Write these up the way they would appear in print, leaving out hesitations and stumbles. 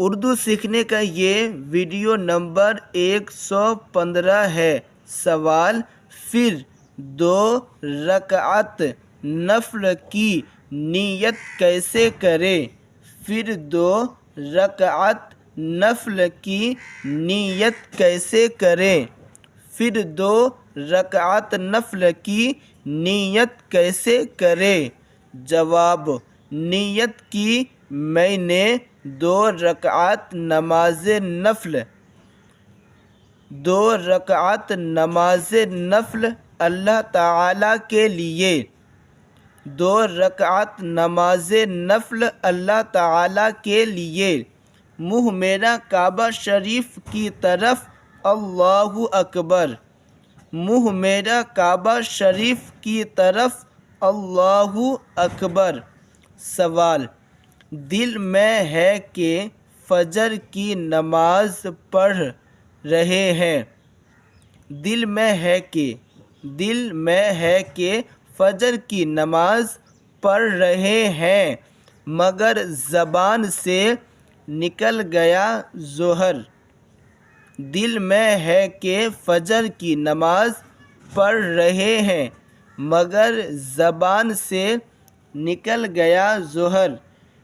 اردو سیکھنے کا یہ ویڈیو نمبر 115 ہے۔ سوال، پھر 2 رکعت نفل کی نیت کیسے کریں؟ پھر 2 رکعت نفل کی نیت کیسے کریں؟ پھر 2 رکعت نفل کی نیت کیسے کریں؟ جواب، نیت کی میں نے 2 رکعت نماز نفل 2 رکعت نماز نفل اللہ تعالیٰ کے لیے 2 رکعت نماز نفل اللہ تعالیٰ کے لیے منہ میرا کعبہ شریف کی طرف اللہ اکبر، منہ میرا کعبہ شریف کی طرف اللہ اکبر۔ سوال، دل میں ہے کہ فجر کی نماز پڑھ رہے ہیں، دل میں ہے کہ فجر کی نماز پڑھ رہے ہیں مگر زبان سے نکل گیا ظہر، دل میں ہے کہ فجر کی نماز پڑھ رہے ہیں مگر زبان سے نکل گیا ظہر،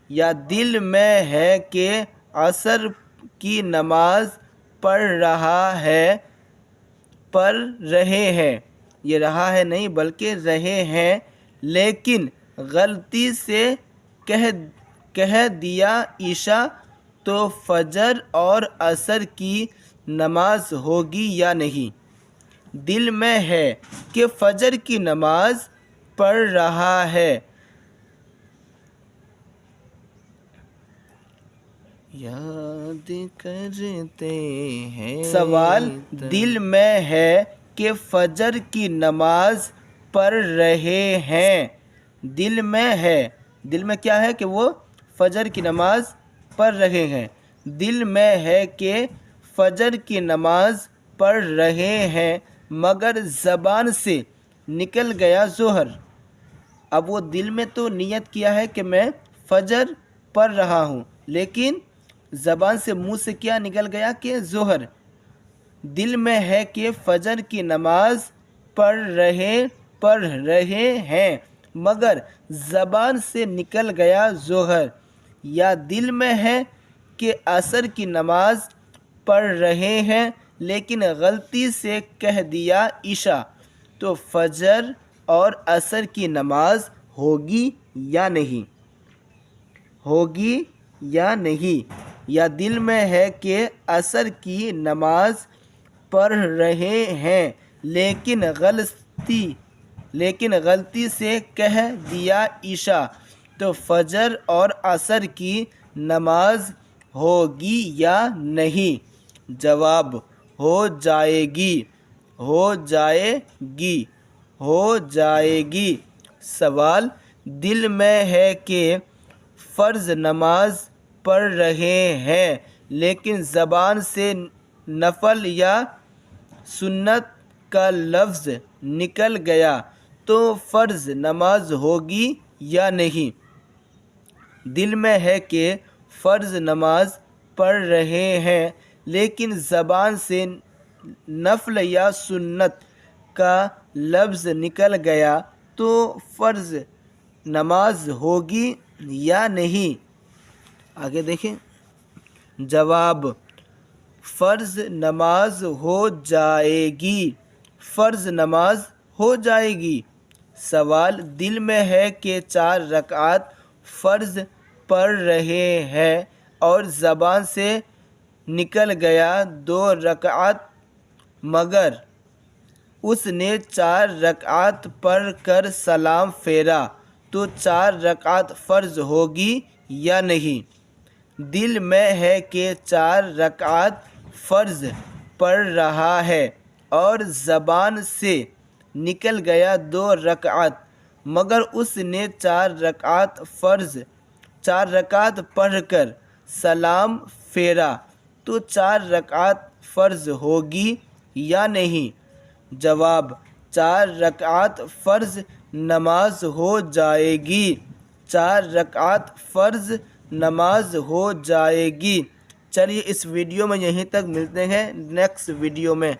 یا دل میں ہے کہ عصر کی نماز پڑھ رہے ہیں، یہ رہا ہے نہیں بلکہ رہے ہیں، لیکن غلطی سے کہہ دیا عشاء، تو فجر اور عصر کی نماز ہوگی یا نہیں؟ دل میں ہے کہ فجر کی نماز پڑھ رہا ہے، یاد کرتے ہیں۔ سوال، دل میں ہے کہ فجر کی نماز پڑھ رہے ہیں، دل میں کیا ہے کہ وہ فجر کی نماز پڑھ رہے ہیں، دل میں ہے کہ فجر کی نماز پڑھ رہے ہیں مگر زبان سے نکل گیا ظہر۔ اب وہ دل میں تو نیت کیا ہے کہ میں فجر پڑھ رہا ہوں، لیکن زبان سے منہ سے کیا نکل گیا کہ ظہر۔ دل میں ہے کہ فجر کی نماز پڑھ رہے ہیں مگر زبان سے نکل گیا ظہر، یا دل میں ہے کہ عصر کی نماز پڑھ رہے ہیں لیکن غلطی سے کہہ دیا عشاء، تو فجر اور عصر کی نماز ہوگی یا نہیں؟ یا دل میں ہے کہ عصر کی نماز پڑھ رہے ہیں لیکن غلطی سے کہہ دیا عشاء، تو فجر اور عصر کی نماز ہوگی یا نہیں؟ جواب، ہو جائے گی۔ سوال، دل میں ہے کہ فرض نماز پڑھ رہے ہیں لیکن زبان سے نفل یا سنت کا لفظ نکل گیا، تو فرض نماز ہوگی یا نہیں؟ دل میں ہے کہ فرض نماز پڑھ رہے ہیں لیکن زبان سے نفل یا سنت کا لفظ نکل گیا، تو فرض نماز ہوگی یا نہیں؟ آگے دیکھیں۔ جواب، فرض نماز ہو جائے گی۔ سوال، دل میں ہے کہ 4 رکعت فرض پڑھ رہے ہیں اور زبان سے نکل گیا 2 رکعت مگر اس نے 4 رکعت پڑھ کر سلام پھیرا، تو 4 رکعت فرض ہوگی یا نہیں؟ دل میں ہے کہ 4 رکعت فرض پڑھ رہا ہے اور زبان سے نکل گیا 2 رکعت مگر اس نے 4 رکعت پڑھ کر سلام پھیرا، تو 4 رکعت فرض ہوگی یا نہیں؟ جواب، 4 رکعت فرض نماز ہو جائے گی، 4 رکعت فرض نماز ہو جائے گی، چلیے اس ویڈیو میں یہیں تک، ملتے ہیں نیکسٹ ویڈیو میں.